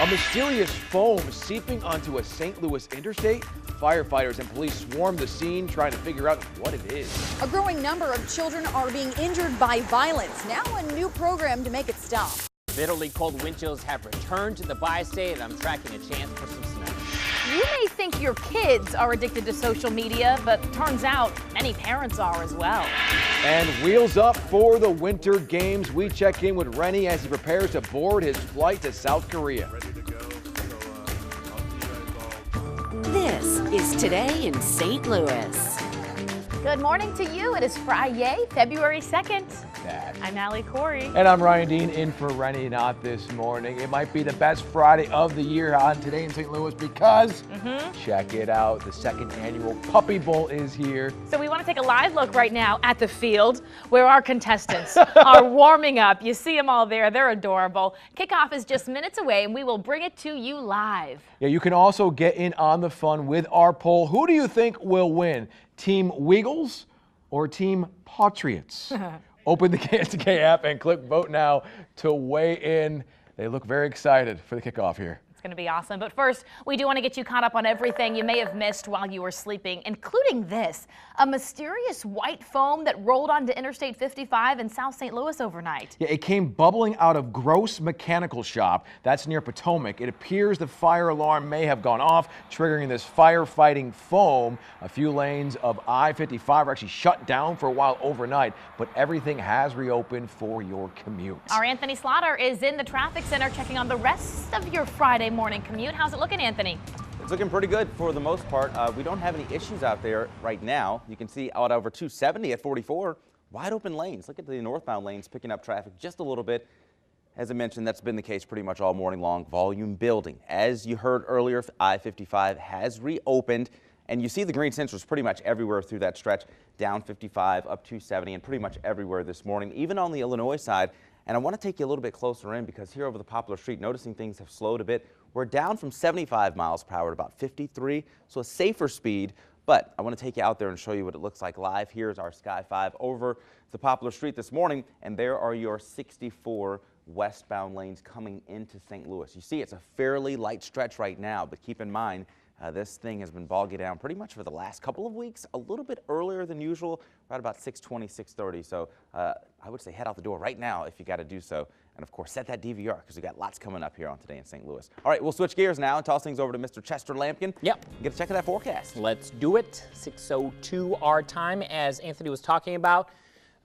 A mysterious foam seeping onto a St. Louis interstate. Firefighters and police swarmed the scene trying to figure out what it is. A growing number of children are being injured by violence. Now a new program to make it stop. Bitterly cold wind chills have returned to the bi-state, and I'm tracking a chance for some snow. You may think your kids are addicted to social media, but turns out many parents are as well. And wheels up for the Winter Games. We check in with Rennie as he prepares to board his flight to South Korea. This is Today in St. Louis. Good morning to you. It is Friday, February 2nd. I'm Allie Corey. And I'm Ryan Dean in for Rennie Not this morning. It might be the best Friday of the year on Today in St. Louis because, check it out, the second annual Puppy Bowl is here. So we want to take a live look right now at the field where our contestants are warming up. You see them all there. They're adorable. Kickoff is just minutes away, and we will bring it to you live. Yeah, you can also get in on the fun with our poll. Who do you think will win? Team Wiggles or Team Patriots? Open the KSTK app and click vote now to weigh in. They look very excited for the kickoff here. It's going to be awesome. But first, we do want to get you caught up on everything you may have missed while you were sleeping, including this, a mysterious white foam that rolled onto Interstate 55 in South St. Louis overnight. Yeah, it came bubbling out of Gross Mechanical Shop. That's near Potomac. It appears the fire alarm may have gone off, triggering this firefighting foam. A few lanes of I-55 are actually shut down for a while overnight, but everything has reopened for your commute. Our Anthony Slaughter is in the traffic center checking on the rest of your Friday morning commute. How's it looking, Anthony? It's looking pretty good for the most part. We don't have any issues out there right now. You can see out over 270 at 44, wide open lanes. Look at the northbound lanes picking up traffic just a little bit. As I mentioned, that's been the case pretty much all morning long. Volume building. As you heard earlier, I-55 has reopened, and you see the green sensors pretty much everywhere through that stretch, down 55, up 270, and pretty much everywhere this morning, even on the Illinois side. And I want to take you a little bit closer in because here over the Poplar Street, noticing things have slowed a bit. We're down from 75 miles per hour to about 53, so a safer speed. But I want to take you out there and show you what it looks like live. Here's our Sky 5 over the Poplar Street this morning, and there are your 64 westbound lanes coming into St. Louis. You see, it's a fairly light stretch right now, but keep in mind, this thing has been bogging down pretty much for the last couple of weeks, a little bit earlier than usual, right about 6:20, 6:30. So I would say head out the door right now if you got to do so. And of course, set that DVR because we got lots coming up here on Today in St. Louis. All right, we'll switch gears now and toss things over to Mr. Chester Lampkin. Yep. Get a check of that forecast. Let's do it. 6:02 our time, as Anthony was talking about.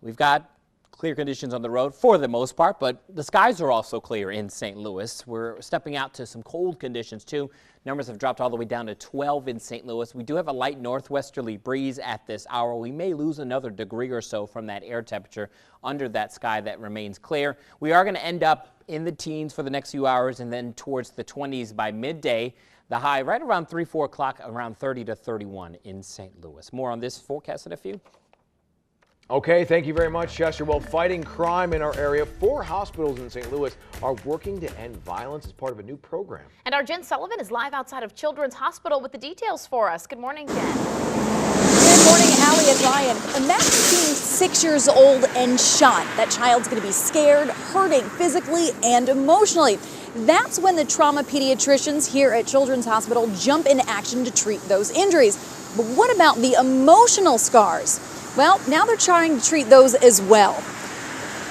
We've got clear conditions on the road for the most part, but the skies are also clear in St. Louis. We're stepping out to some cold conditions too. Numbers have dropped all the way down to 12 in St. Louis. We do have a light northwesterly breeze at this hour. We may lose another degree or so from that air temperature under that sky that remains clear. We are going to end up in the teens for the next few hours and then towards the 20s by midday. The high right around 3, 4 o'clock, around 30 to 31 in St. Louis. More on this forecast in a few. Okay, thank you very much, Chester. Well, fighting crime in our area, 4 hospitals in St. Louis are working to end violence as part of a new program. And our Jen Sullivan is live outside of Children's Hospital with the details for us. Good morning, Jen. Good morning, Allie and Ryan. Imagine being 6 years old and shot. That child's going to be scared, hurting physically and emotionally. That's when the trauma pediatricians here at Children's Hospital jump into action to treat those injuries. But what about the emotional scars? Well, now they're trying to treat those as well.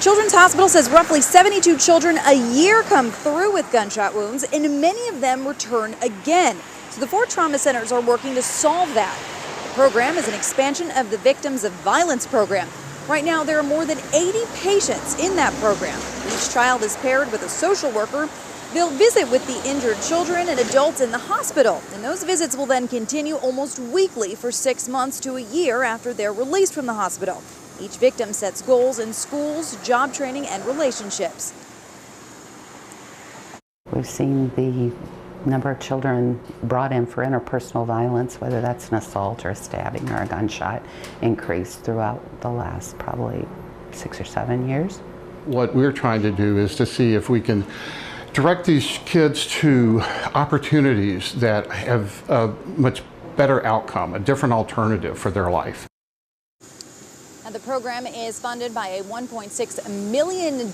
Children's Hospital says roughly 72 children a year come through with gunshot wounds, and many of them return again. So the 4 trauma centers are working to solve that. The program is an expansion of the Victims of Violence program. Right now, there are more than 80 patients in that program. Each child is paired with a social worker. They'll visit with the injured children and adults in the hospital, and those visits will then continue almost weekly for 6 months to a year after they're released from the hospital. Each victim sets goals in schools, job training, and relationships. We've seen the number of children brought in for interpersonal violence, whether that's an assault or a stabbing or a gunshot, increase throughout the last probably 6 or 7 years. What we're trying to do is to see if we can direct these kids to opportunities that have a much better outcome, a different alternative for their life. Now, the program is funded by a $1.6 million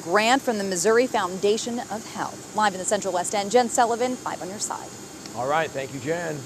grant from the Missouri Foundation of Health. Live in the Central West End, Jen Sullivan, 5 on your side. All right, thank you, Jen.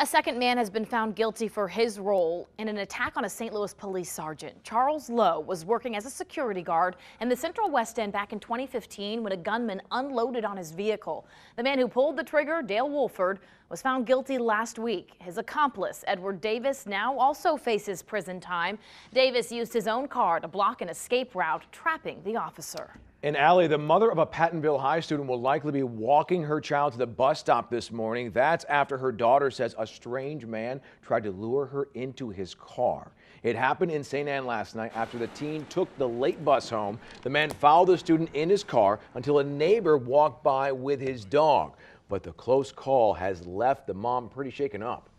A second man has been found guilty for his role in an attack on a St. Louis police sergeant. Charles Lowe was working as a security guard in the Central West End back in 2015 when a gunman unloaded on his vehicle. The man who pulled the trigger, Dale Wolford, was found guilty last week. His accomplice, Edward Davis, now also faces prison time. Davis used his own car to block an escape route, trapping the officer. In Allie, the mother of a Pattonville High student will likely be walking her child to the bus stop this morning. That's after her daughter says a strange man tried to lure her into his car. It happened in St. Anne last night after the teen took the late bus home. The man followed the student in his car until a neighbor walked by with his dog. But the close call has left the mom pretty shaken up.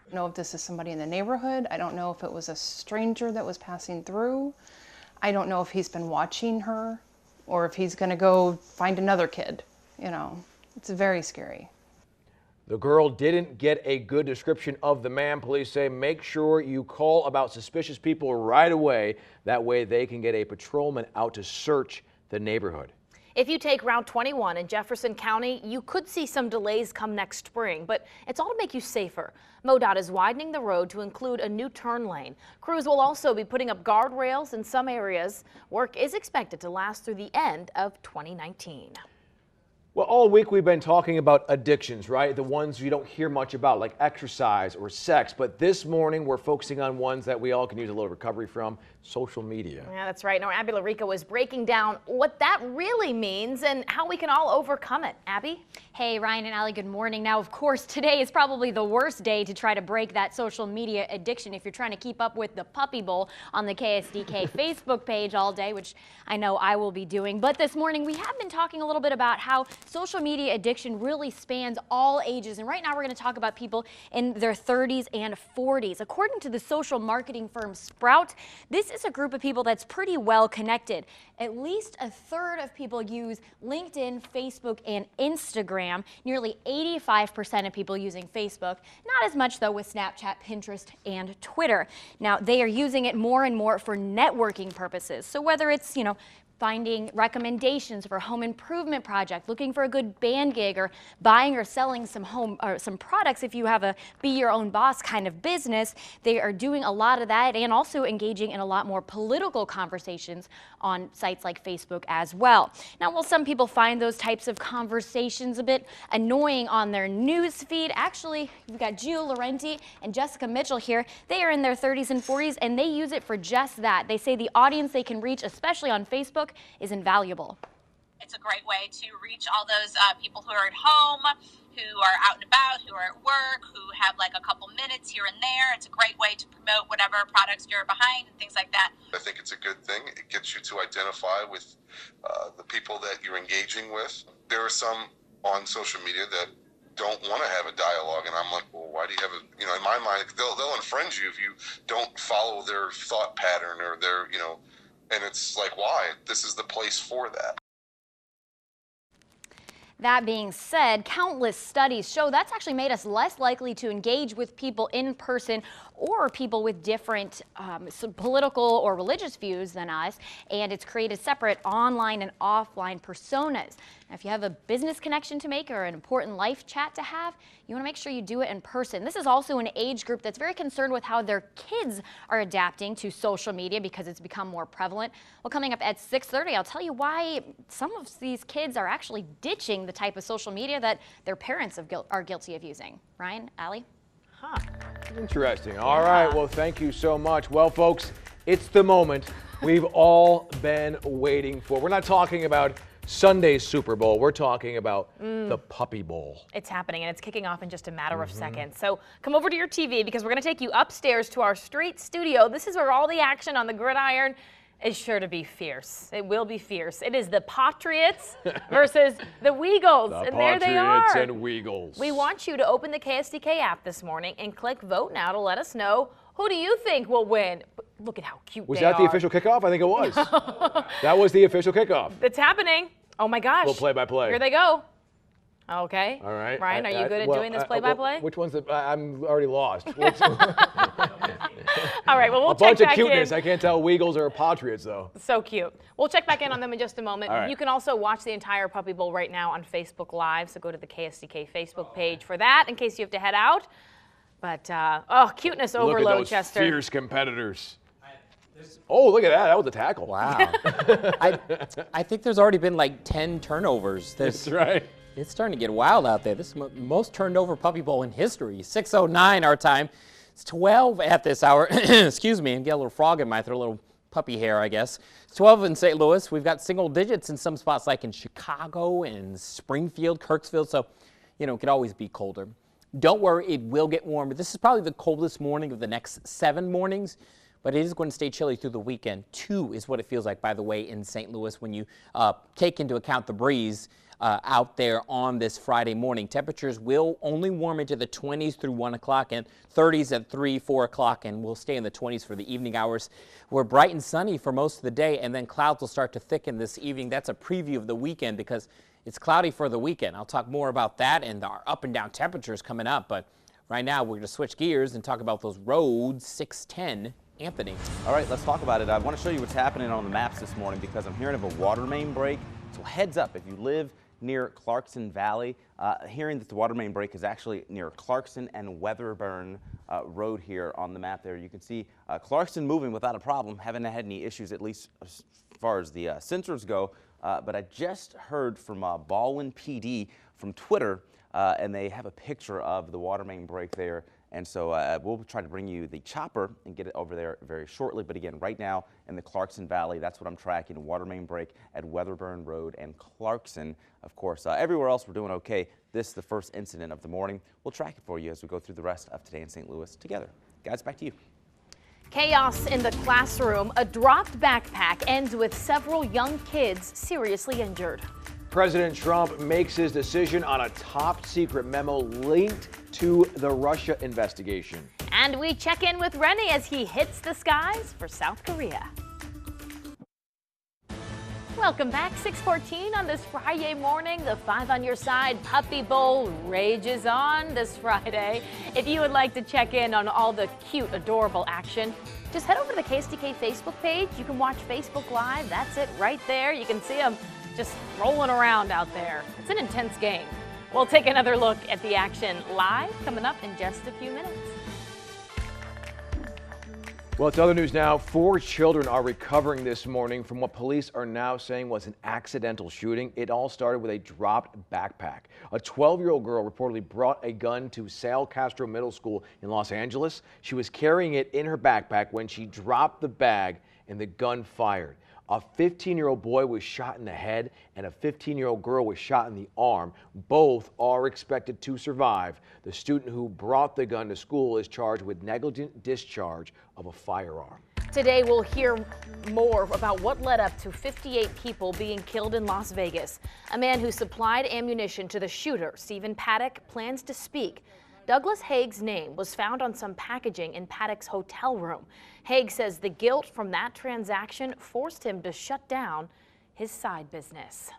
I don't know if this is somebody in the neighborhood. I don't know if it was a stranger that was passing through. I don't know if he's been watching her or if he's going to go find another kid. You know, it's very scary. The girl didn't get a good description of the man. Police say make sure you call about suspicious people right away. That way they can get a patrolman out to search the neighborhood. If you take Route 21 in Jefferson County, you could see some delays come next spring, but it's all to make you safer. MoDOT is widening the road to include a new turn lane. Crews will also be putting up guardrails in some areas. Work is expected to last through the end of 2019. Well, all week we've been talking about addictions, right? The ones you don't hear much about, like exercise or sex. But this morning we're focusing on ones that we all can use a little recovery from: social media. Yeah, that's right. Now, Abby Larico is breaking down what that really means and how we can all overcome it. Abby? Hey, Ryan and Allie, good morning. Now, of course, today is probably the worst day to try to break that social media addiction if you're trying to keep up with the Puppy Bowl on the KSDK Facebook page all day, which I know I will be doing. But this morning, we have been talking a little bit about how social media addiction really spans all ages. And right now, we're going to talk about people in their 30s and 40s. According to the social marketing firm Sprout, this is a group of people that's pretty well connected. At least a third of people use LinkedIn, Facebook, and Instagram. Nearly 85% of people using Facebook. Not as much, though, with Snapchat, Pinterest, and Twitter. Now, they are using it more and more for networking purposes. So whether it's, finding recommendations for a home improvement project, looking for a good band gig, or buying or selling some home or some products if you have a be your own boss kind of business. They are doing a lot of that and also engaging in a lot more political conversations on sites like Facebook as well. Now, while some people find those types of conversations a bit annoying on their news feed, actually, you've got Gio Laurenti and Jessica Mitchell here. They are in their 30s and 40s, and they use it for just that. They say the audience they can reach, especially on Facebook, is invaluable. It's a great way to reach all those people who are at home, who are out and about, who are at work, who have like a couple minutes here and there. It's a great way to promote whatever products you're behind and things like that. I think it's a good thing. It gets you to identify with the people that you're engaging with. There are some on social media that don't want to have a dialogue, and I'm like, well, why do you have a, in my mind, they'll unfriend you if you don't follow their thought pattern or their, and it's like, why? This is the place for that. That being said, countless studies show that's actually made us less likely to engage with people in person or people with different political or religious views than us, and it's created separate online and offline personas. Now, if you have a business connection to make or an important life chat to have, you want to make sure you do it in person. This is also an age group that's very concerned with how their kids are adapting to social media because it's become more prevalent. Well, coming up at 6:30, I'll tell you why some of these kids are actually ditching the type of social media that their parents are guilty of using. Ryan, Allie? Huh. Interesting. All right. Well, thank you so much. Well, folks, it's the moment we've all been waiting for. We're not talking about Sunday's Super Bowl. We're talking about the Puppy Bowl. It's happening, and it's kicking off in just a matter of seconds. So come over to your TV because we're going to take you upstairs to our street studio. This is where all the action on the gridiron is sure to be fierce. It will be fierce. It is the Patriots versus the Weagles, and there they are. Patriots and Weagles. We want you to open the KSDK app this morning and click Vote Now to let us know, who do you think will win? Look at how cute they are. Was that the official kickoff? I think it was. That was the official kickoff. It's happening. Oh my gosh. Little play-by-play. Here they go. Okay. All right. Ryan, are you good at doing this play-by-play? Which one's the, I'm already lost. All right, well, we'll a check bunch of back cuteness. in. I can't tell Weagles or Patriots, though. So cute. We'll check back in on them in just a moment. All right. You can also watch the entire Puppy Bowl right now on Facebook Live, so go to the KSDK Facebook page for that in case you have to head out. But, cuteness Look overload, at those Chester. fierce competitors. Oh, look at that. That was a tackle. Wow. I think there's already been like 10 turnovers. That's right. It's starting to get wild out there. This is the most turned over Puppy Bowl in history. 6:09 our time. It's 12 at this hour. Excuse me, and get a little frog in my throat, a little puppy hair, I guess. It's 12 in St. Louis. We've got single digits in some spots like in Chicago and Springfield, Kirksville. So, it could always be colder. Don't worry, it will get warmer. This is probably the coldest morning of the next 7 mornings. But it is going to stay chilly through the weekend. 2 is what it feels like, by the way, in St. Louis when you take into account the breeze out there on this Friday morning. Temperatures will only warm into the 20s through 1 o'clock and 30s at 3, 4 o'clock, and we'll stay in the 20s for the evening hours. We're bright and sunny for most of the day, and then clouds will start to thicken this evening. That's a preview of the weekend because it's cloudy for the weekend. I'll talk more about that and our up and down temperatures coming up, but right now we're going to switch gears and talk about those roads. 610. Anthony. All right, let's talk about it. I want to show you what's happening on the maps this morning because I'm hearing of a water main break. So heads up, if you live near Clarkson Valley, hearing that the water main break is actually near Clarkson and Weatherburn Road here on the map there. You can see Clarkson moving without a problem. Haven't had any issues, at least as far as the sensors go. But I just heard from Baldwin PD from Twitter, and they have a picture of the water main break there. And so we'll try to bring you the chopper and get it over there very shortly. But again, right now in the Clarkson Valley, that's what I'm tracking. Water main break at Weatherburn Road and Clarkson. Of course, everywhere else we're doing okay. This is the first incident of the morning. We'll track it for you as we go through the rest of today in St. Louis together. Guys, back to you. Chaos in the classroom. A dropped backpack ends with several young kids seriously injured. President Trump makes his decision on a top secret memo linked to the Russia investigation. And we check in with Rennie as he hits the skies for South Korea. Welcome back, 6:14 on this Friday morning. The 5 on your side Puppy Bowl rages on this Friday. If you would like to check in on all the cute, adorable action, just head over to the KSDK Facebook page. You can watch Facebook Live. That's it right there. You can see them just rolling around out there. It's an intense game. We'll take another look at the action live coming up in just a few minutes. Well, it's other news now. 4 children are recovering this morning from what police are now saying was an accidental shooting. It all started with a dropped backpack. A 12-year-old girl reportedly brought a gun to Sal Castro Middle School in Los Angeles. She was carrying it in her backpack when she dropped the bag and the gun fired. A 15-year-old boy was shot in the head and a 15-year-old girl was shot in the arm. Both are expected to survive. The student who brought the gun to school is charged with negligent discharge of a firearm. Today we'll hear more about what led up to 58 people being killed in Las Vegas. A man who supplied ammunition to the shooter, Stephen Paddock, plans to speak. Douglas Haig's name was found on some packaging in Paddock's hotel room. Haig says the guilt from that transaction forced him to shut down his side business.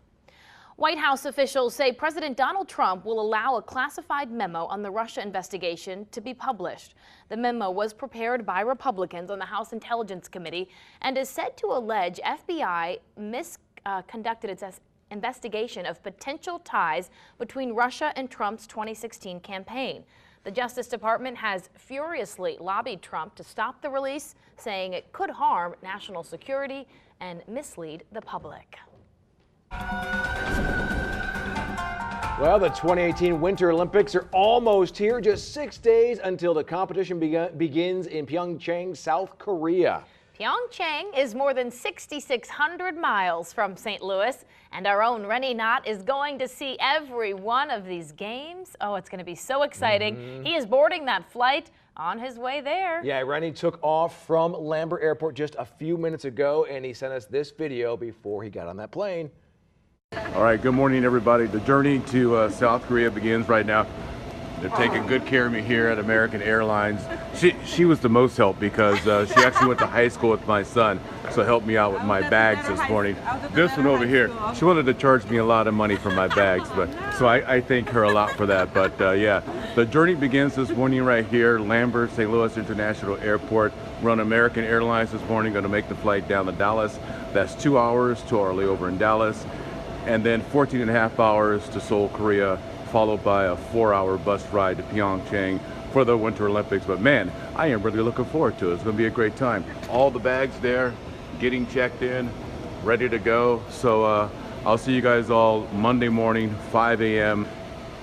White House officials say President Donald Trump will allow a classified memo on the Russia investigation to be published. The memo was prepared by Republicans on the House Intelligence Committee and is said to allege FBI misconducted its investigation of potential ties between Russia and Trump's 2016 campaign. The Justice Department has furiously lobbied Trump to stop the release, saying it could harm national security and mislead the public. Well, the 2018 Winter Olympics are almost here. Just 6 days until the competition begins in Pyeongchang, South Korea. Pyeongchang is more than 6,600 miles from St. Louis, and our own Rennie Knott is going to see every one of these games. Oh, it's going to be so exciting. He is boarding that flight on his way there. Yeah, Rennie took off from Lambert Airport just a few minutes ago, and he sent us this video before he got on that plane. All right, good morning, everybody. The journey to South Korea begins right now. They're taking good care of me here at American Airlines. She was the most help because she actually went to high school with my son, so helped me out with my bags this morning. This one over here, she wanted to charge me a lot of money for my bags, but so I thank her a lot for that. But yeah, the journey begins this morning right here, Lambert, St. Louis International Airport. We're on American Airlines this morning, going to make the flight down to Dallas. That's 2 hours to our layover in Dallas, and then 14 and a half hours to Seoul, Korea, followed by a 4-hour bus ride to Pyeongchang for the Winter Olympics. But man, I am really looking forward to it. It's going to be a great time. All the bags there, getting checked in, ready to go. So I'll see you guys all Monday morning, 5 a.m.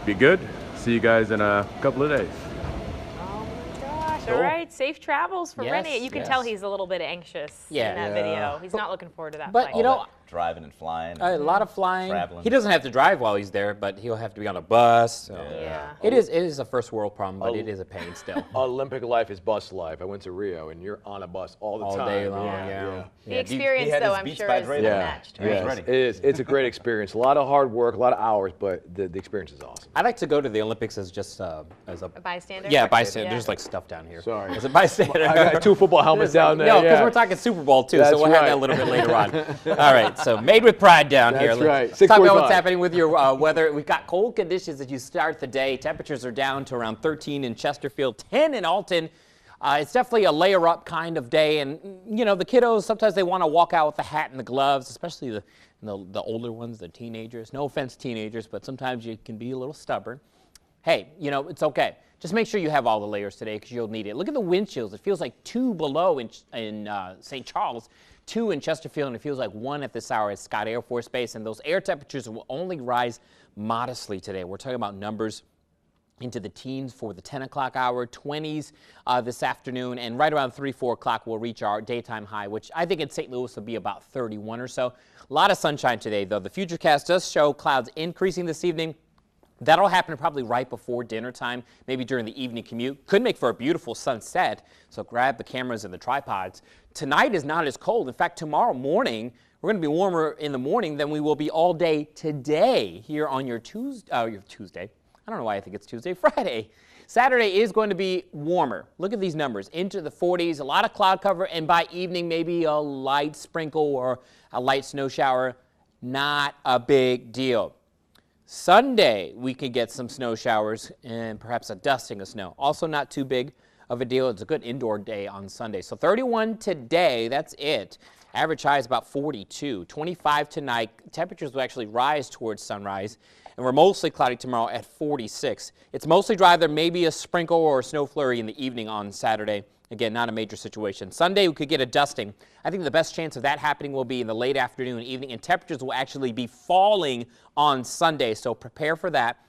Be good. See you guys in a couple of days. All right, safe travels for Yes, Rennie. You can tell he's a little bit anxious in that video. He's not looking forward to that But flight. you know, driving and flying. a lot of flying. Traveling. He doesn't have to drive while he's there, but he'll have to be on a bus. So. Yeah. It is a first world problem, but it is a pain still. Olympic life is bus life. I went to Rio, and you're on a bus all the time. All day long, yeah. The experience, though, I'm sure is unmatched. Right? Yes, it is. It's a great experience. A lot of hard work, a lot of hours, but the experience is awesome. I like to go to the Olympics as just A bystander? Yeah, bystander. Yeah. There's like stuff down here. Sorry. As a bystander. I got 2 football helmets down there. No, because yeah. we're talking Super Bowl too, That's so we'll have right. that a little bit later on. All right, so Made with Pride down here. That's right. Let's talk about what's 6:45. happening with your weather. We've got cold conditions as you start the day. Temperatures are down to around 13 in Chesterfield, 10 in Alton. It's definitely a layer up kind of day, and you know the kiddos sometimes they want to walk out with the hat and the gloves, especially the older ones, the teenagers. No offense, teenagers, but sometimes you can be a little stubborn. Hey, you know, it's okay. Just make sure you have all the layers today because you'll need it. Look at the wind chills. It feels like 2 below in St. Charles, 2 in Chesterfield, and it feels like 1 at this hour at Scott Air Force Base. And those air temperatures will only rise modestly today. We're talking about numbers into the teens for the 10 o'clock hour, 20s this afternoon, and right around 3, 4 o'clock we'll reach our daytime high, which I think in St. Louis will be about 31 or so. A lot of sunshine today, though. The Futurecast does show clouds increasing this evening. That'll happen probably right before dinner time, maybe during the evening commute. Could make for a beautiful sunset, so grab the cameras and the tripods. Tonight is not as cold. In fact, tomorrow morning, we're going to be warmer in the morning than we will be all day today here on your Tuesday. I don't know why I think it's Tuesday, Friday. Saturday is going to be warmer. Look at these numbers, into the 40s, a lot of cloud cover, and by evening, maybe a light sprinkle or a light snow shower. Not a big deal. Sunday, we could get some snow showers and perhaps a dusting of snow. Also not too big of a deal. It's a good indoor day on Sunday. So 31 today, that's it. Average high is about 42. 25 tonight. Temperatures will actually rise towards sunrise. And we're mostly cloudy tomorrow at 46. It's mostly dry. There may be a sprinkle or a snow flurry in the evening on Saturday. Again, not a major situation. Sunday, we could get a dusting. I think the best chance of that happening will be in the late afternoon and evening, and temperatures will actually be falling on Sunday, so prepare for that.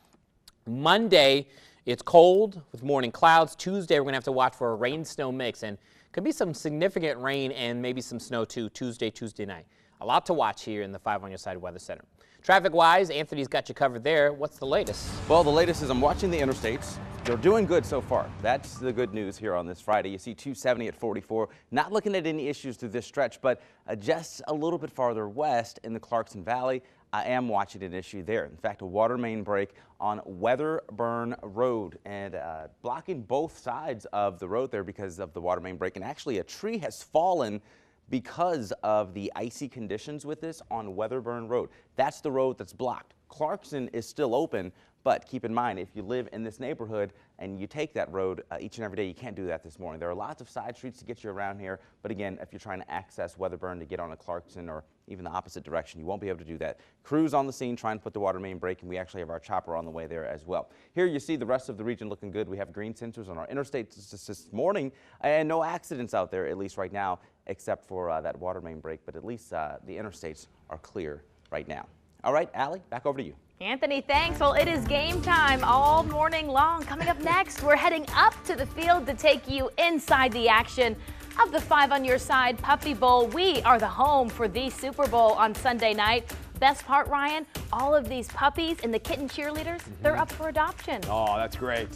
Monday, it's cold with morning clouds. Tuesday, we're going to have to watch for a rain-snow mix, and could be some significant rain and maybe some snow too Tuesday night. A lot to watch here in the 5 on Your Side Weather Center. Traffic-wise, Anthony's got you covered there. What's the latest? Well, the latest is I'm watching the interstates. They're doing good so far. That's the good news here on this Friday. You see 270 at 44. Not looking at any issues through this stretch, but just a little bit farther west in the Clarkson Valley, I am watching an issue there. In fact, a water main break on Weatherburn Road and blocking both sides of the road there because of the water main break. And actually, a tree has fallen because of the icy conditions with this on Weatherburn Road. That's the road that's blocked. Clarkson is still open, but keep in mind, if you live in this neighborhood and you take that road each and every day, you can't do that this morning. There are lots of side streets to get you around here, but again, if you're trying to access Weatherburn to get on a Clarkson or even the opposite direction, you won't be able to do that. Crews on the scene trying to put the water main break, and we actually have our chopper on the way there as well. Here you see the rest of the region looking good. We have green sensors on our interstates this morning, and no accidents out there, at least right now, except for that water main break, but at least the interstates are clear right now. All right, Allie, back over to you. Anthony, thanks. Well, it is game time all morning long. Coming up next, we're heading up to the field to take you inside the action of the 5 on Your Side Puppy Bowl. We are the home for the Super Bowl on Sunday night. Best part, Ryan, all of these puppies and the kitten cheerleaders, they're up for adoption. Oh, that's great.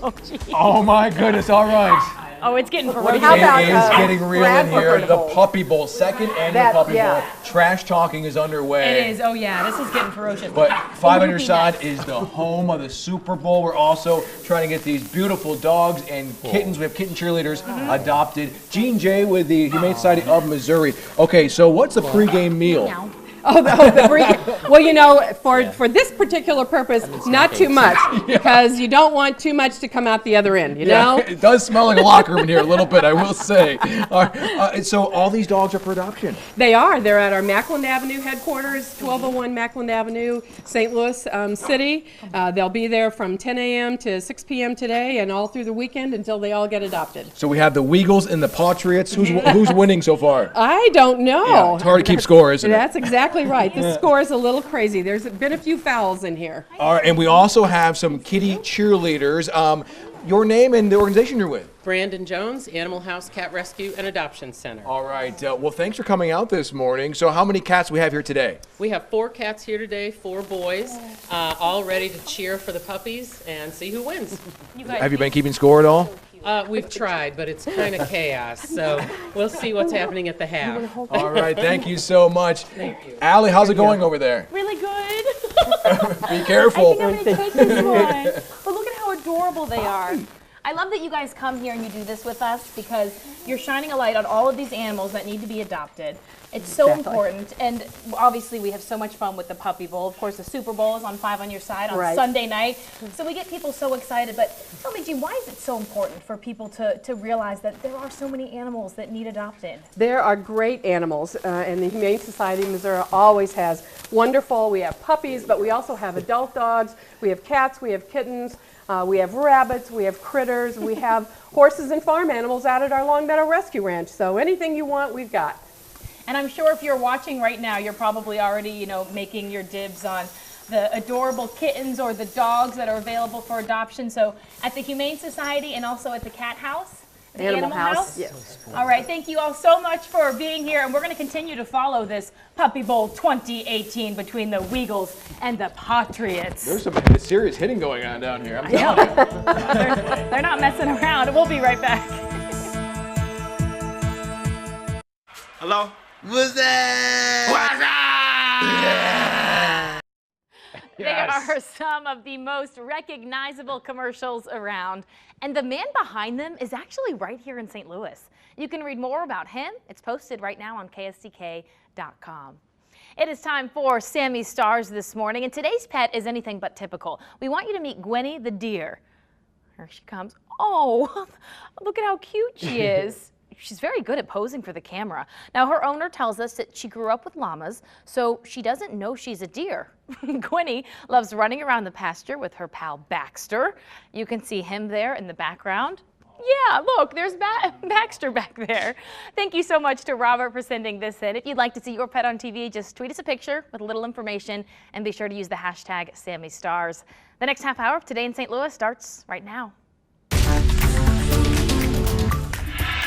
Oh, geez. Oh my goodness, all right. Oh, it's getting ferocious. How about, it is getting real in here. The Bowl. Puppy Bowl, second annual Puppy yeah. Bowl. Trash talking is underway. It is. Oh yeah, this is getting ferocious. But Five on Your Side is the home of the Super Bowl. We're also trying to get these beautiful dogs and kittens. We have kitten cheerleaders adopted. Gene Jay with the Humane Society of Missouri. Okay, so what's the pregame meal? Well, you know, for this particular purpose, not too much, because you don't want too much to come out the other end, you know? It does smell like a locker room in here a little bit, I will say. So all these dogs are for adoption? They are. They're at our Mackland Avenue headquarters, 1201 Mackland Avenue, St. Louis City. They'll be there from 10 a.m. to 6 p.m. today and all through the weekend until they all get adopted. So we have the Weagles and the Patriots. Who's winning so far? I don't know. Yeah, it's hard to keep score, isn't it? That's exactly right. This score is a little crazy. There's been a few fouls in here. All right, and we also have some kitty cheerleaders. Your name and the organization you're with? Brandon Jones, Animal House Cat Rescue and Adoption Center. All right. Well, thanks for coming out this morning. So how many cats do we have here today? We have 4 cats here today, 4 boys, all ready to cheer for the puppies and see who wins. Have you been keeping score at all? We've tried, but it's kind of chaos, so we'll see what's happening at the half. All right, thank you so much. Thank you. Allie, how's it going over there? Really good. Be careful. I think I'm gonna take this one. But look at how adorable they are. I love that you guys come here and you do this with us because you're shining a light on all of these animals that need to be adopted. It's so important, and obviously we have so much fun with the Puppy Bowl. Of course, the Super Bowl is on 5 on Your Side on Sunday night, so we get people so excited. But tell me, Jean, why is it so important for people to realize that there are so many animals that need adopted? There are great animals, and the Humane Society of Missouri always has wonderful. We have puppies, but we also have adult dogs. We have cats, we have kittens, we have rabbits, we have critters, we have horses and farm animals out at our Long Meadow Rescue Ranch. So anything you want, we've got. And I'm sure if you're watching right now, you're probably already, making your dibs on the adorable kittens or the dogs that are available for adoption. So at the Humane Society and also at the Cat House, the Animal House. Yes. All right, thank you all so much for being here, and we're going to continue to follow this Puppy Bowl 2018 between the Weagles and the Patriots. There's some serious hitting going on down here, I'm telling you. They're not messing around. We'll be right back. Hello? What's that? They are some of the most recognizable commercials around, and the man behind them is actually right here in St. Louis. You can read more about him. It's posted right now on KSDK.com. It is time for Sammy Stars this morning, and today's pet is anything but typical. We want you to meet Gwenny the deer. Here she comes. Oh, look at how cute she is. She's very good at posing for the camera. Now, her owner tells us that she grew up with llamas, so she doesn't know she's a deer. Gwenny loves running around the pasture with her pal Baxter. You can see him there in the background. Yeah, look, there's Baxter back there. Thank you so much to Robert for sending this in. If you'd like to see your pet on TV, just tweet us a picture with a little information and be sure to use the hashtag SammyStars. The next half hour of Today in St. Louis starts right now.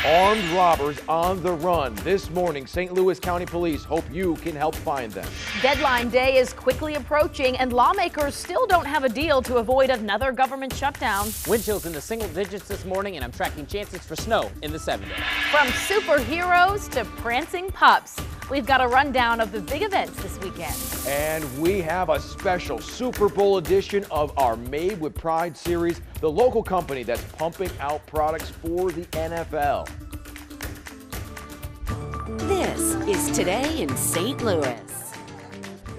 Armed robbers on the run. This morning, St. Louis County Police hope you can help find them. Deadline day is quickly approaching, and lawmakers still don't have a deal to avoid another government shutdown. Wind chills in the single digits this morning, and I'm tracking chances for snow in the 70s. From superheroes to prancing pups, we've got a rundown of the big events this weekend. And we have a special Super Bowl edition of our Made with Pride series, the local company that's pumping out products for the NFL. This is Today in St. Louis.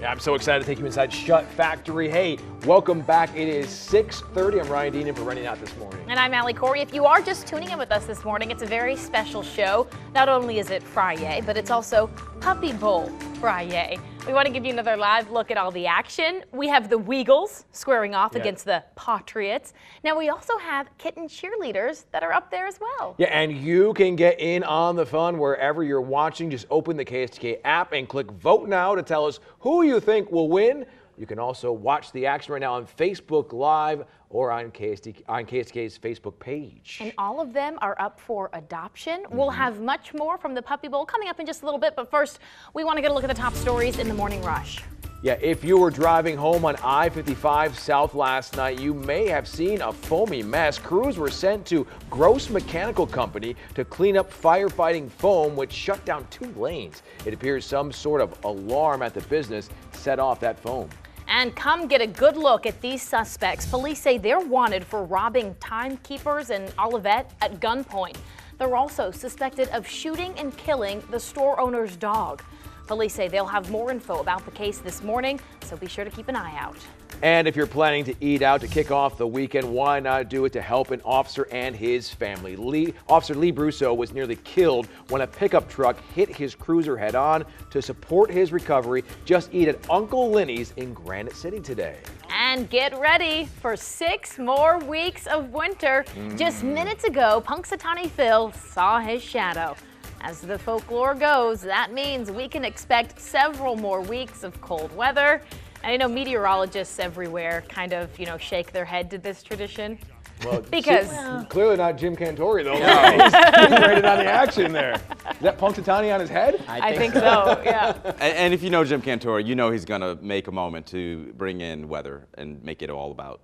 Yeah, I'm so excited to take you inside Shut Factory. Hey, welcome back. It is 6:30. I'm Ryan Dean in for Running Out this morning. And I'm Allie Corey. If you are just tuning in with us this morning, it's a very special show. Not only is it Friday, but it's also Puppy Bowl Friday. We want to give you another live look at all the action. We have the Weagles squaring off against the Patriots. Now we also have kitten cheerleaders that are up there as well. Yeah, and you can get in on the fun wherever you're watching. Just open the KSTK app and click Vote Now to tell us who you think will win. You can also watch the action right now on Facebook Live or on KSTK's Facebook page. And all of them are up for adoption. We'll have much more from the Puppy Bowl coming up in just a little bit, but first, we want to get a look at the top stories in the morning rush. Yeah, if you were driving home on I-55 South last night, you may have seen a foamy mess. Crews were sent to Gross Mechanical Company to clean up firefighting foam, which shut down 2 lanes. It appears some sort of alarm at the business set off that foam. And come get a good look at these suspects. Police say they're wanted for robbing timekeepers in Olivet at gunpoint. They're also suspected of shooting and killing the store owner's dog. Police say they'll have more info about the case this morning, so be sure to keep an eye out. And if you're planning to eat out to kick off the weekend, why not do it to help an officer and his family? Officer Lee Brusso was nearly killed when a pickup truck hit his cruiser head-on. To support his recovery, just eat at Uncle Lenny's in Granite City today. And get ready for 6 more weeks of winter. Just minutes ago, Punxsutawney Phil saw his shadow. As the folklore goes, that means we can expect several more weeks of cold weather. And I know meteorologists everywhere kind of, shake their head to this tradition. Well, because clearly not Jim Cantore, though. He's right on the action there. Is that Punxsutawney on his head? I think so, yeah. And if you know Jim Cantore, you know he's going to make a moment to bring in weather and make it all about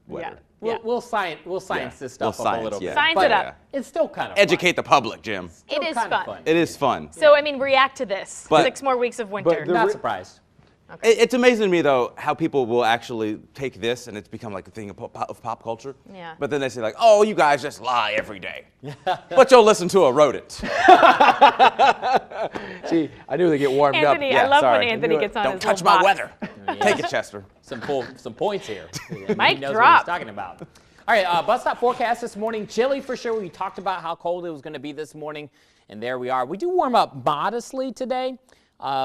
weather. Yeah. We'll science this stuff up a little bit. Science it up. It's still kind of Educate the public, Jim. It is fun. It is fun. So, react to this. But- 6 more weeks of winter. Not surprised. It's amazing to me, though, how people will actually take this and it's become like a thing of pop culture. Yeah. But then they say, like, oh, you guys just lie every day. But you'll listen to a rodent. See, I knew they get warmed Anthony, up. I love when Anthony gets on Don't his touch little my box. weather. Take it, Chester. Some points here. Mic he knows drop. what he's talking about. All right, bus stop forecast this morning. Chilly for sure. We talked about how cold it was going to be this morning, and there we are. We do warm up modestly today.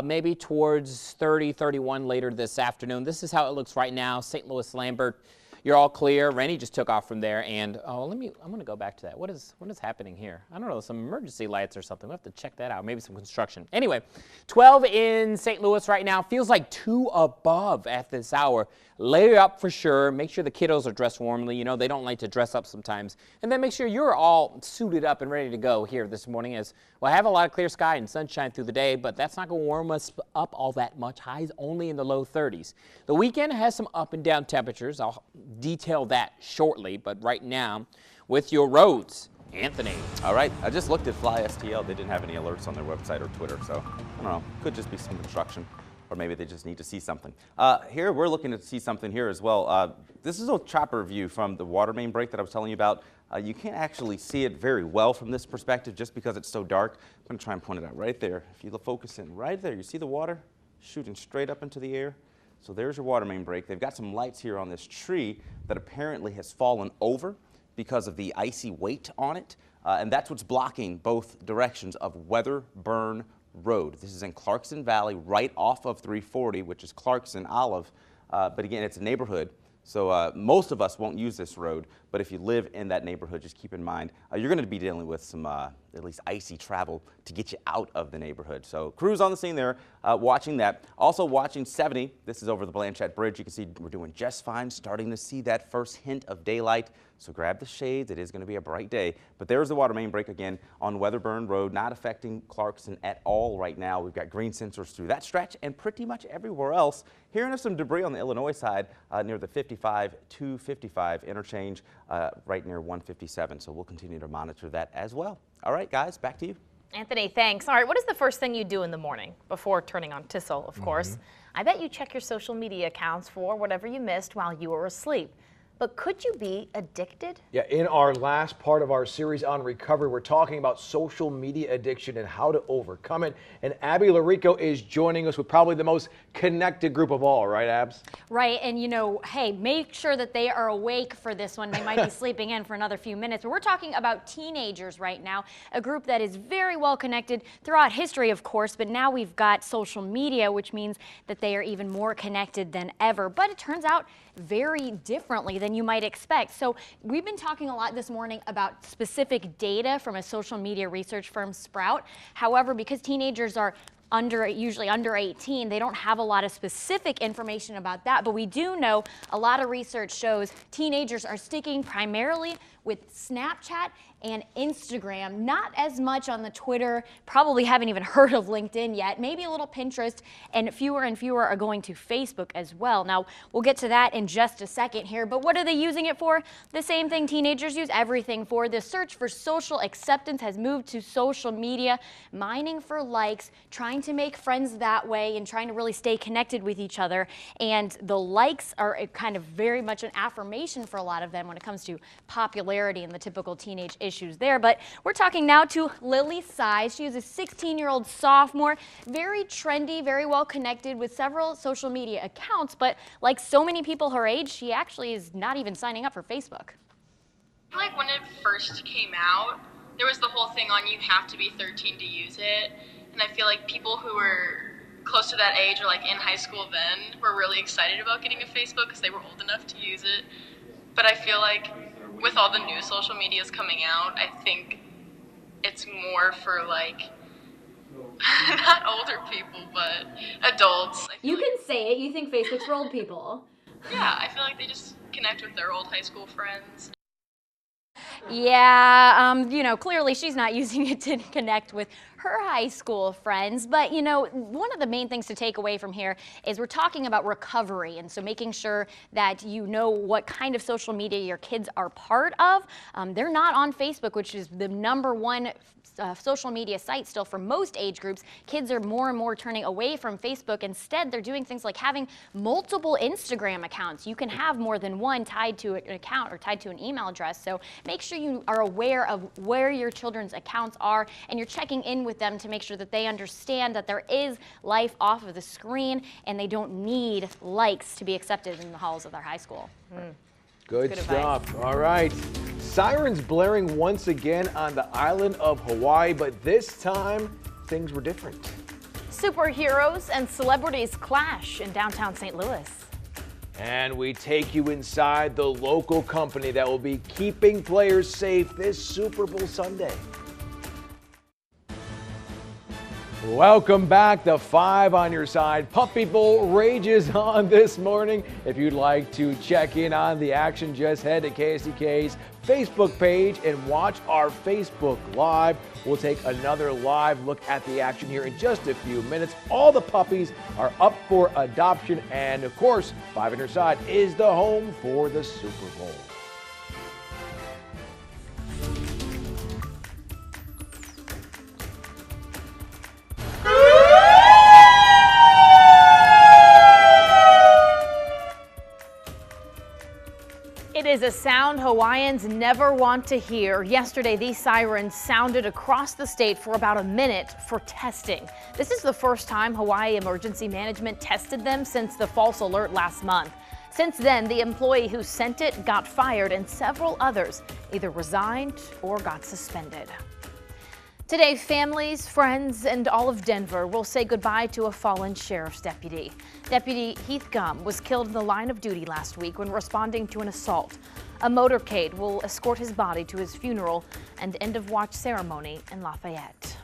Maybe towards 30, 31 later this afternoon. This is how it looks right now. St. Louis, Lambert, you're all clear. Rennie just took off from there. And I'm going to go back to that. What is happening here? I don't know, some emergency lights or something. We'll have to check that out. Maybe some construction. Anyway, 12 in St. Louis right now. Feels like 2 above at this hour. Layer up for sure. Make sure the kiddos are dressed warmly. They don't like to dress up sometimes. And then make sure you're all suited up and ready to go here this morning, as we'll have a lot of clear sky and sunshine through the day, but that's not going to warm us up all that much. Highs only in the low 30s. The weekend has some up and down temperatures. I'll detail that shortly, but right now, with your roads, Anthony. All right, I just looked at FlySTL. They didn't have any alerts on their website or Twitter, so I don't know. Could just be some construction, or maybe they just need to see something. Here, we're looking to see something here as well. This is a chopper view from the water main break that I was telling you about. You can't actually see it very well from this perspective just because it's so dark. I'm going to try and point it out right there. If you focus in right there, you see the water shooting straight up into the air? So there's your water main break. They've got some lights here on this tree that apparently has fallen over because of the icy weight on it. And that's what's blocking both directions of Weatherburn Road. This is in Clarkson Valley, right off of 340, which is Clarkson Olive. But again, it's a neighborhood. So most of us won't use this road, but if you live in that neighborhood, just keep in mind, you're going to be dealing with some at least icy travel to get you out of the neighborhood. So crews on the scene there, watching that. Also watching 70, this is over the Blanchette Bridge. You can see we're doing just fine, starting to see that first hint of daylight. So grab the shades, it is going to be a bright day. But there's the water main break again on Weatherburn Road, not affecting Clarkson at all right now. We've got green sensors through that stretch and pretty much everywhere else. Hearing of some debris on the Illinois side near the 55-255 interchange right near 157. So we'll continue to monitor that as well. All right, guys, back to you. Anthony, thanks. All right, what is the first thing you do in the morning before turning on Tissel, of course? I bet you check your social media accounts for whatever you missed while you were asleep. But could you be addicted? Yeah, in our last part of our series on recovery, we're talking about social media addiction and how to overcome it. And Abby Larico is joining us with probably the most connected group of all, right, Abs? Right, and hey, make sure that they are awake for this one. They might be sleeping in for another few minutes. But we're talking about teenagers right now, a group that is very well connected throughout history, of course, but now we've got social media, which means that they are even more connected than ever. But it turns out very differently than you might expect. So we've been talking a lot this morning about specific data from a social media research firm, Sprout. However, because teenagers are usually under 18, they don't have a lot of specific information about that, but we do know a lot of research shows teenagers are sticking primarily with Snapchat and Instagram. Not as much on the Twitter, probably haven't even heard of LinkedIn yet, maybe a little Pinterest, and fewer are going to Facebook as well. Now, we'll get to that in just a second here, but what are they using it for? The same thing teenagers use everything for. The search for social acceptance has moved to social media, mining for likes, trying to make friends that way, and trying to really stay connected with each other. And the likes are kind of very much an affirmation for a lot of them when it comes to popularity and the typical teenage issues there. But we're talking now to Lily Size. She is a 16-year-old sophomore, very trendy, very well connected with several social media accounts, but like so many people her age, she actually is not even signing up for Facebook. I feel like when it first came out, there was the whole thing on you have to be 13 to use it, and I feel like people who were close to that age or like in high school then were really excited about getting a Facebook because they were old enough to use it. But I feel like with all the new social medias coming out, I think it's more for like not older people, but adults. You can say it. You think Facebook's for old people. Yeah, I feel like they just connect with their old high school friends. Yeah, you know, clearly she's not using it to connect with her high school friends. But, you know, one of the main things to take away from here is we're talking about recovery. And so making sure that you know what kind of social media your kids are part of. They're not on Facebook, which is the #1 social media site still for most age groups. Kids are more and more turning away from Facebook. Instead, they're doing things like having multiple Instagram accounts. You can have more than one tied to an account or tied to an email address. So make sure you are aware of where your children's accounts are and you're checking in with them to make sure that they understand that there is life off of the screen and they don't need likes to be accepted in the halls of their high school. Good stuff. All right. Sirens blaring once again on the island of Hawaii, but this time things were different. Superheroes and celebrities clash in downtown St. Louis. And we take you inside the local company that will be keeping players safe this Super Bowl Sunday. Welcome back. The 5 on your side. Puppy Bowl rages on this morning. If you'd like to check in on the action, just head to KSDK's Facebook page and watch our Facebook Live. We'll take another live look at the action here in just a few minutes. All the puppies are up for adoption. And of course, 5 on your side is the home for the Super Bowl. It is a sound Hawaiians never want to hear. Yesterday, these sirens sounded across the state for about a minute for testing. This is the first time Hawaii Emergency Management tested them since the false alert last month. Since then, the employee who sent it got fired and several others either resigned or got suspended. Today, families, friends, and all of Denver will say goodbye to a fallen sheriff's deputy. Deputy Heath Gum was killed in the line of duty last week when responding to an assault. A motorcade will escort his body to his funeral and end-of-watch ceremony in Lafayette.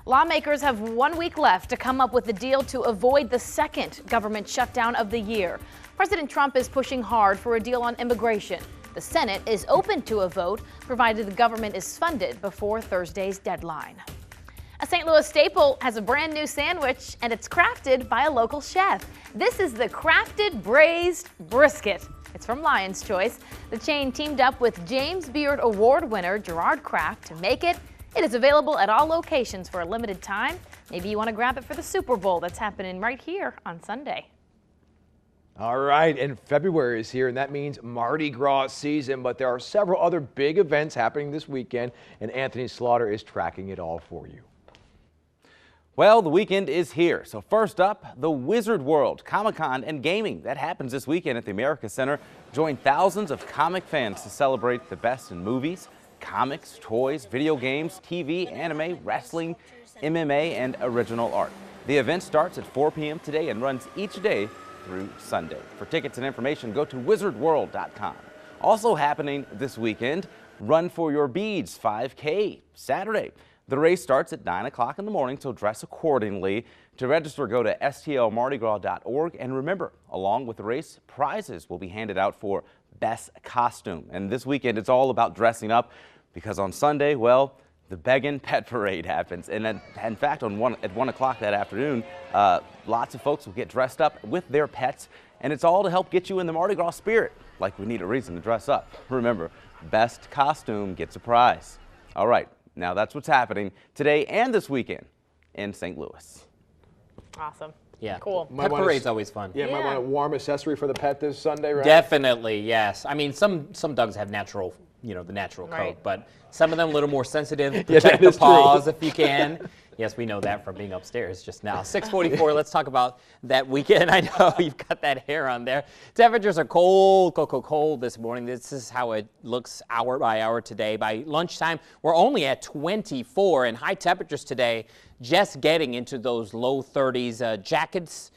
Lawmakers have 1 week left to come up with a deal to avoid the second government shutdown of the year. President Trump is pushing hard for a deal on immigration. The Senate is open to a vote, provided the government is funded before Thursday's deadline. A St. Louis staple has a brand new sandwich, and it's crafted by a local chef. This is the Crafted Braised Brisket. It's from Lion's Choice. The chain teamed up with James Beard Award winner Gerard Kraft to make it. It is available at all locations for a limited time. Maybe you want to grab it for the Super Bowl that's happening right here on Sunday. All right, and February is here, and that means Mardi Gras season, but there are several other big events happening this weekend, and Anthony Slaughter is tracking it all for you. Well, the weekend is here. So first up, the Wizard World, Comic-Con and gaming. That happens this weekend at the America Center. Join thousands of comic fans to celebrate the best in movies, comics, toys, video games, TV, anime, wrestling, MMA, and original art. The event starts at 4 p.m. today and runs each day through Sunday. For tickets and information, go to wizardworld.com. Also happening this weekend, Run for Your Beads 5K Saturday. The race starts at 9 o'clock in the morning, so dress accordingly. To register, go to stlmardigras.org. And remember, along with the race, prizes will be handed out for best costume. And this weekend, it's all about dressing up. because on Sunday, well, the Beggin' Pet Parade happens. And then, in fact, at 1 o'clock that afternoon, lots of folks will get dressed up with their pets, and it's all to help get you in the Mardi Gras spirit. Like we need a reason to dress up. Remember, best costume gets a prize. All right, now that's what's happening today and this weekend in St. Louis. Awesome. Yeah. Cool. Pet parade's always fun. Yeah, might want a warm accessory for the pet this Sunday, right? Definitely, yes. I mean, some dogs have natural, the natural coat, Right. but some of them a little more sensitive. Yeah, Protect that the is true. paws if you can. Yes, we know that from being upstairs just now. 6:44, let's talk about that weekend. I know you've got that hair on there. Temperatures are cold, cold this morning. This is how it looks hour by hour today. By lunchtime, we're only at 24, and high temperatures today, just getting into those low 30s. Jackets,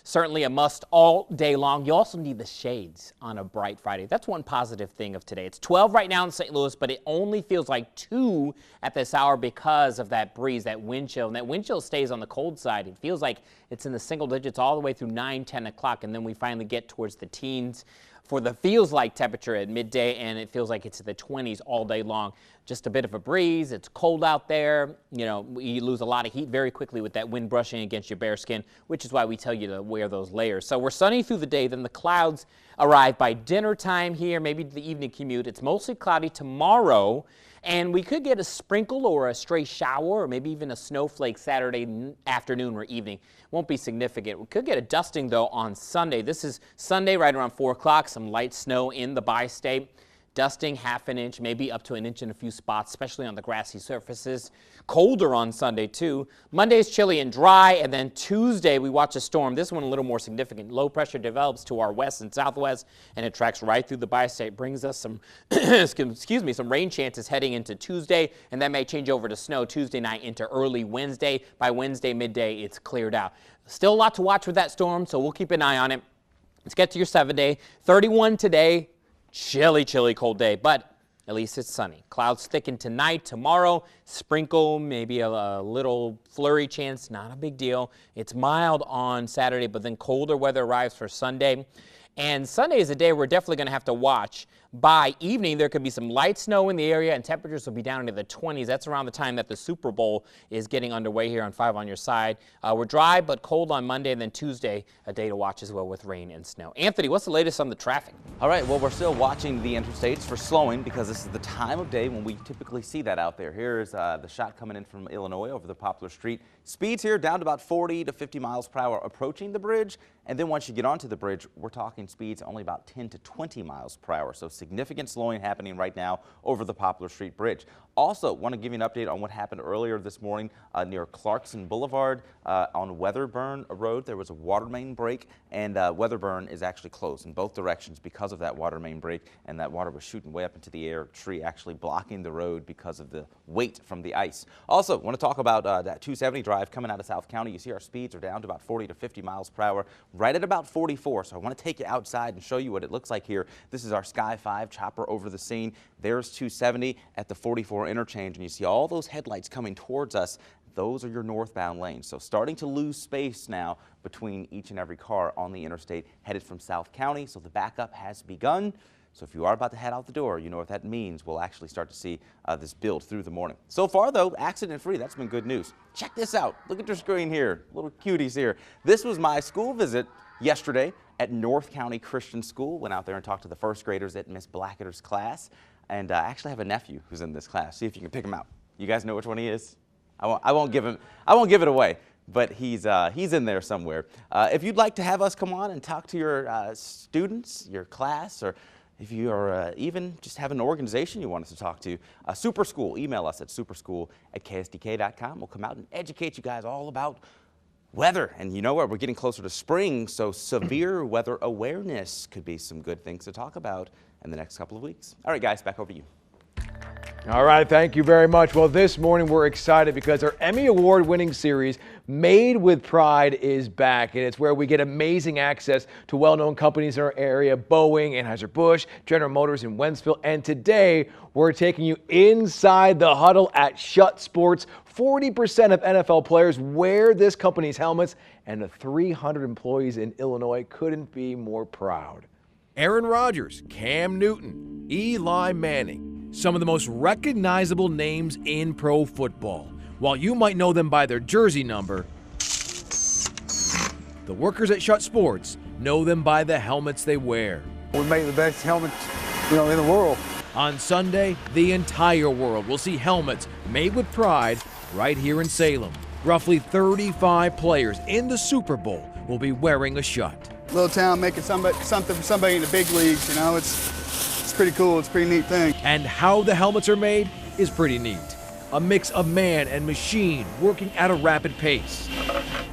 certainly a must all day long. You also need the shades on a bright Friday. That's one positive thing of today. It's 12 right now in St. Louis, but it only feels like 2 at this hour because of that breeze, that wind chill. And that wind chill stays on the cold side. It feels like it's in the single digits all the way through 9, 10 o'clock, and then we finally get towards the teens for the feels like temperature at midday, and it feels like it's in the 20s all day long. Just a bit of a breeze. It's cold out there. You lose a lot of heat very quickly with that wind brushing against your bare skin, which is why we tell you to wear those layers. So we're sunny through the day, then the clouds arrive by dinner time here, maybe the evening commute. It's mostly cloudy tomorrow, and we could get a sprinkle or a stray shower or maybe even a snowflake Saturday afternoon or evening. Won't be significant. We could get a dusting, though, on Sunday. This is Sunday right around 4 o'clock, some light snow in the bi-state. Dusting half an inch, maybe up to an inch in a few spots, especially on the grassy surfaces. Colder on Sunday, too. Monday's chilly and dry, and then Tuesday we watch a storm. This one a little more significant. Low pressure develops to our west and southwest, and it tracks right through the bi-state. Brings us some, some rain chances heading into Tuesday, and that may change over to snow Tuesday night into early Wednesday. By Wednesday midday, it's cleared out. Still a lot to watch with that storm, so we'll keep an eye on it. Let's get to your 7-day. 31 today. Chilly, cold day, but at least it's sunny. Clouds thicken tonight, tomorrow, sprinkle, maybe a little flurry chance, not a big deal. It's mild on Saturday, but then colder weather arrives for Sunday. And Sunday is a day we're definitely going to have to watch. By evening, there could be some light snow in the area, and temperatures will be down into the 20s. That's around the time that the Super Bowl is getting underway here on 5 on your side. We're dry but cold on Monday, and then Tuesday, a day to watch as well with rain and snow. Anthony, what's the latest on the traffic? All right, well, we're still watching the interstates for slowing because this is the time of day when we typically see that out there. Here's the shot coming in from Illinois over the Poplar Street. Speeds here down to about 40 to 50 miles per hour approaching the bridge. And then once you get onto the bridge, we're talking speeds only about 10 to 20 miles per hour. So significant slowing happening right now over the Poplar Street Bridge. Also, want to give you an update on what happened earlier this morning near Clarkson Boulevard on Weatherburn Road. There was a water main break, and Weatherburn is actually closed in both directions because of that water main break, and that water was shooting way up into the air, tree actually blocking the road because of the weight from the ice. Also, want to talk about that 270 drive coming out of South County. You see our speeds are down to about 40 to 50 miles per hour, right at about 44. So I want to take you outside and show you what it looks like here. This is our Sky 5 chopper over the scene. There's 270 at the 44 interchange, and you see all those headlights coming towards us. Those are your northbound lanes. So starting to lose space now between each and every car on the interstate headed from South County. So the backup has begun. So if you are about to head out the door, you know what that means. We'll actually start to see this build through the morning. So far, though, accident-free. That's been good news. Check this out. Look at your screen here. Little cuties here. This was my school visit yesterday at North County Christian School. Went out there and talked to the first graders at Miss Blacketter's class. And I actually have a nephew who's in this class. See if you can pick him out. You guys know which one he is? I won't give it away, but he's in there somewhere. If you'd like to have us come on and talk to your students, your class, or if you are even just have an organization you want us to talk to, Super School, email us at superschool@ksdk.com. We'll come out and educate you guys all about weather. And you know what? We're getting closer to spring, so severe weather awareness could be some good things to talk about in the next couple of weeks. All right, guys, back over to you. All right, thank you very much. Well, this morning we're excited because our Emmy Award winning series, Made with Pride, is back. And it's where we get amazing access to well-known companies in our area, Boeing, Anheuser-Busch, General Motors in Wentzville. And today we're taking you inside the huddle at Schutt Sports. 40% of NFL players wear this company's helmets, and the 300 employees in Illinois couldn't be more proud. Aaron Rodgers, Cam Newton, Eli Manning, some of the most recognizable names in pro football. While you might know them by their jersey number, the workers at Schutt Sports know them by the helmets they wear. We make the best helmets, in the world. On Sunday, the entire world will see helmets made with pride right here in Salem. Roughly 35 players in the Super Bowl will be wearing a Schutt. Little town making something for somebody in the big leagues, it's pretty cool. It's a pretty neat thing. And how the helmets are made is pretty neat. A mix of man and machine working at a rapid pace.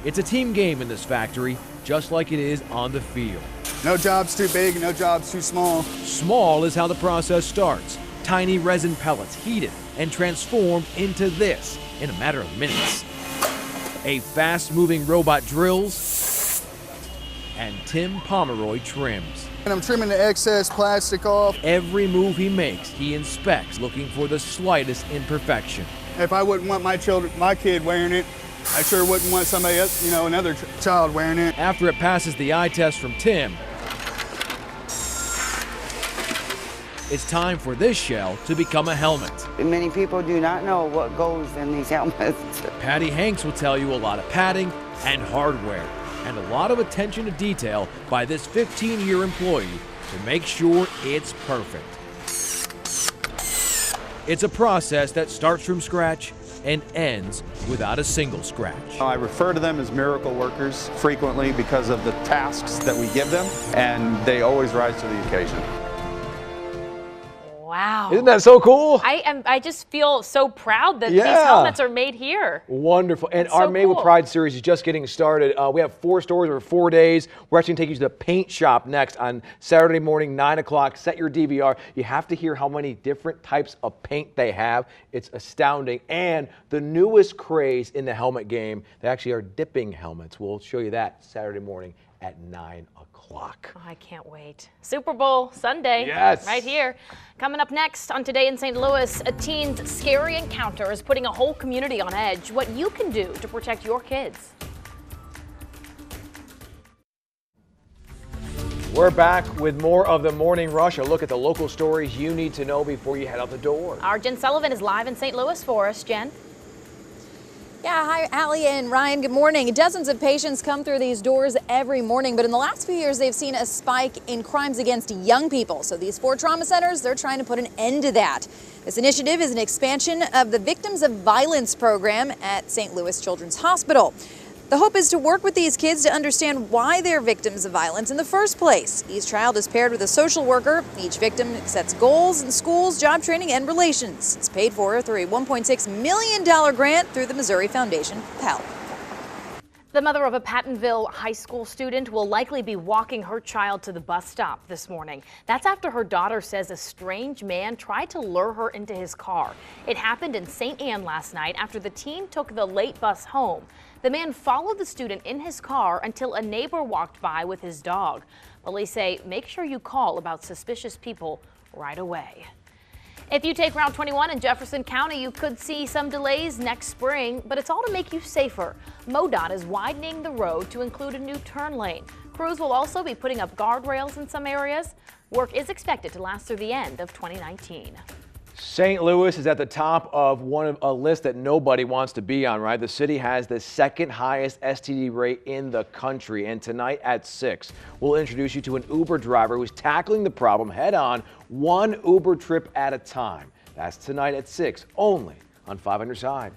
It's a team game in this factory, just like it is on the field. No job's too big, no job's too small. Small is how the process starts. Tiny resin pellets heated and transformed into this in a matter of minutes. A fast-moving robot drills, and Tim Pomeroy trims. And I'm trimming the excess plastic off. Every move he makes, he inspects, looking for the slightest imperfection. If I wouldn't want my kid wearing it, I sure wouldn't want somebody else, another child wearing it. After it passes the eye test from Tim, it's time for this shell to become a helmet. Many people do not know what goes in these helmets. Patty Hanks will tell you a lot of padding and hardware and a lot of attention to detail by this 15-year employee to make sure it's perfect. It's a process that starts from scratch and ends without a single scratch. I refer to them as miracle workers frequently because of the tasks that we give them, and they always rise to the occasion. Wow. Isn't that so cool? I just feel so proud that Yeah. these helmets are made here. Wonderful. And That's our so Made with cool. Pride series is just getting started. We have 4 stores over 4 days. We're actually going to take you to the paint shop next on Saturday morning, 9 o'clock. Set your DVR. You have to hear how many different types of paint they have. It's astounding. And the newest craze in the helmet game, they actually are dipping helmets. We'll show you that Saturday morning at 9 o'clock. Oh, I can't wait. Super Bowl Sunday. Yes. Right here. Coming up next on Today in St. Louis, a teen's scary encounter is putting a whole community on edge. What you can do to protect your kids. We're back with more of the Morning Rush, a look at the local stories you need to know before you head out the door. Our Jen Sullivan is live in St. Louis for us. Jen? Yeah, hi, Allie and Ryan. Good morning. Dozens of patients come through these doors every morning, but in the last few years, they've seen a spike in crimes against young people. So these 4 trauma centers, they're trying to put an end to that. This initiative is an expansion of the Victims of Violence program at St. Louis Children's Hospital. The hope is to work with these kids to understand why they're victims of violence in the first place. Each child is paired with a social worker. Each victim sets goals in schools, job training, and relations. It's paid for through a $1.6 million grant through the Missouri Foundation PEL. The mother of a Pattonville high school student will likely be walking her child to the bus stop this morning. That's after her daughter says a strange man tried to lure her into his car. It happened in St. Anne last night after the teen took the late bus home. The man followed the student in his car until a neighbor walked by with his dog. Police say make sure you call about suspicious people right away. If you take Route 21 in Jefferson County, you could see some delays next spring, but it's all to make you safer. MoDOT is widening the road to include a new turn lane. Crews will also be putting up guardrails in some areas. Work is expected to last through the end of 2019. St. Louis is at the top of a list that nobody wants to be on, right? The city has the 2nd highest STD rate in the country. And tonight at 6, we'll introduce you to an Uber driver who's tackling the problem head on, 1 Uber trip at a time. That's tonight at 6, only on 5 on your side.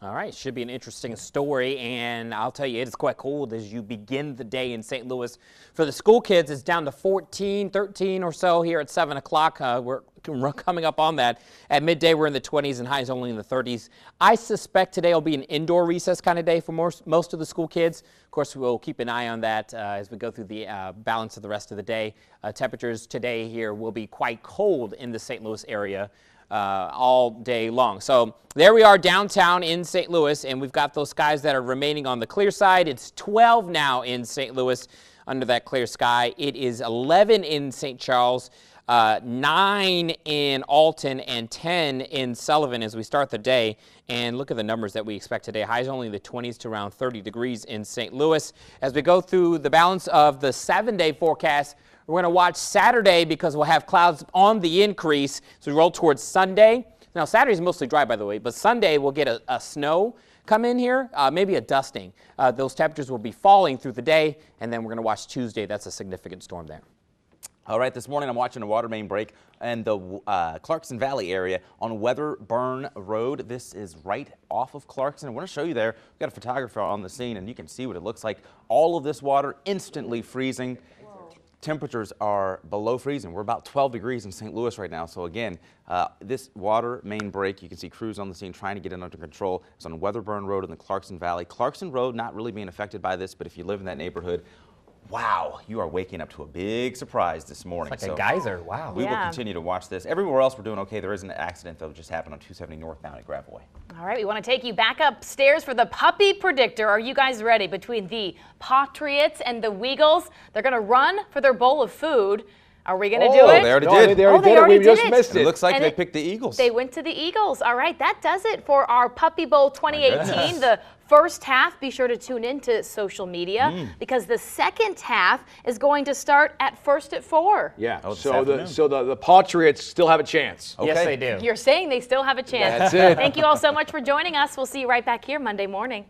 All right, should be an interesting story, and I'll tell you, it is quite cold as you begin the day in St. Louis. For the school kids, it's down to 14, 13 or so here at 7 o'clock. We're coming up on that. At midday, we're in the 20s and highs only in the 30s. I suspect today will be an indoor recess kind of day for most of the school kids. Of course, we'll keep an eye on that as we go through the balance of the rest of the day. Temperatures today here will be quite cold in the St. Louis area. All day long. So there we are downtown in St. Louis, and we've got those skies that are remaining on the clear side. It's 12 now in St. Louis under that clear sky. It is 11 in St. Charles, 9 in Alton, and 10 in Sullivan as we start the day. And look at the numbers that we expect today. Highs only in the 20s to around 30 degrees in St. Louis. As we go through the balance of the 7-day forecast, We're going to watch Saturday because we'll have clouds on the increase. So we roll towards Sunday. Now, Saturday's mostly dry, by the way, but Sunday we'll get a snow come in here, maybe a dusting. Those temperatures will be falling through the day, and then we're going to watch Tuesday. That's a significant storm there. All right, this morning I'm watching a water main break in the Clarkson Valley area on Weatherburn Road. This is right off of Clarkson. I want to show you there. We've got a photographer on the scene, and you can see what it looks like. All of this water instantly freezing. Temperatures are below freezing. We're about 12 degrees in St. Louis right now. So again, this water main break, you can see crews on the scene trying to get it under control. It's on Weatherburn Road in the Clarkson Valley. Clarkson Road not really being affected by this, but if you live in that neighborhood, wow, you are waking up to a big surprise this morning. It's like a geyser, wow. We will continue to watch this. Everywhere else we're doing okay. There is an accident that just happened on 270 northbound at Gravois. All right, we want to take you back upstairs for the Puppy Predictor. Are you guys ready? Between the Patriots and the Weagles, they're going to run for their bowl of food. Are we going to do it? They already did. They already did it. We just missed it. It looks like And they picked the Eagles. They went to the Eagles. All right, that does it for our Puppy Bowl 2018. The first half, be sure to tune into social media because the second half is going to start at first at 4. Yeah, so the Patriots still have a chance. Okay. Yes, they do. You're saying they still have a chance. That's it. Thank you all so much for joining us. We'll see you right back here Monday morning.